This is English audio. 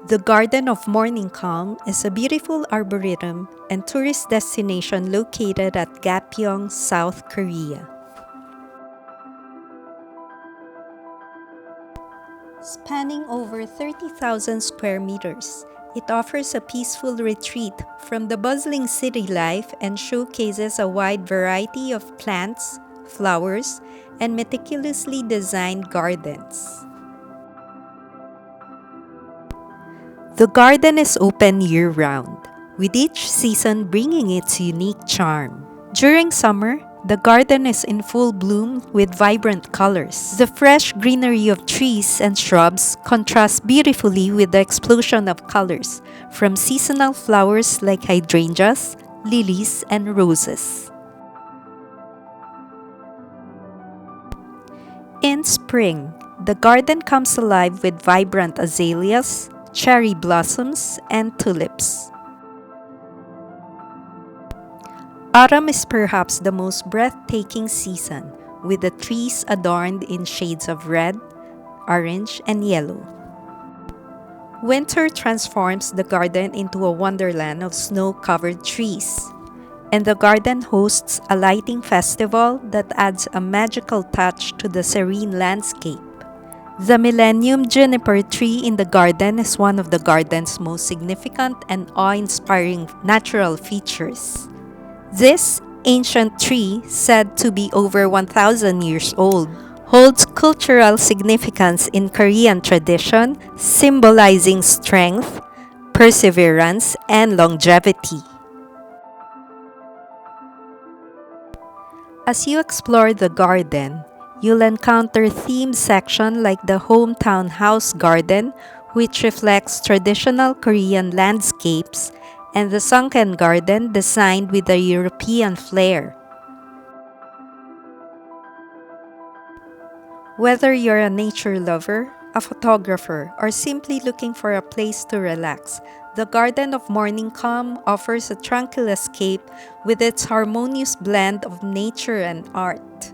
The Garden of Morning Calm is a beautiful arboretum and tourist destination located at Gapyeong, South Korea. Spanning over 30,000 square meters, it offers a peaceful retreat from the bustling city life and showcases a wide variety of plants, flowers, and meticulously designed gardens. The garden is open year-round, with each season bringing its unique charm. During summer, the garden is in full bloom with vibrant colors. The fresh greenery of trees and shrubs contrasts beautifully with the explosion of colors from seasonal flowers like hydrangeas, lilies, and roses. In spring, the garden comes alive with vibrant azaleas, cherry blossoms, and tulips. Autumn is perhaps the most breathtaking season, with the trees adorned in shades of red, orange, and yellow. Winter transforms the garden into a wonderland of snow-covered trees, and the garden hosts a lighting festival that adds a magical touch to the serene landscape. The Millennium Juniper tree in the garden is one of the garden's most significant and awe-inspiring natural features. This ancient tree, said to be over 1,000 years old, holds cultural significance in Korean tradition, symbolizing strength, perseverance, and longevity. As you explore the garden, you'll encounter themed sections like the Hometown House Garden, which reflects traditional Korean landscapes, and the Sunken Garden, designed with a European flair. Whether you're a nature lover, a photographer, or simply looking for a place to relax, the Garden of Morning Calm offers a tranquil escape with its harmonious blend of nature and art.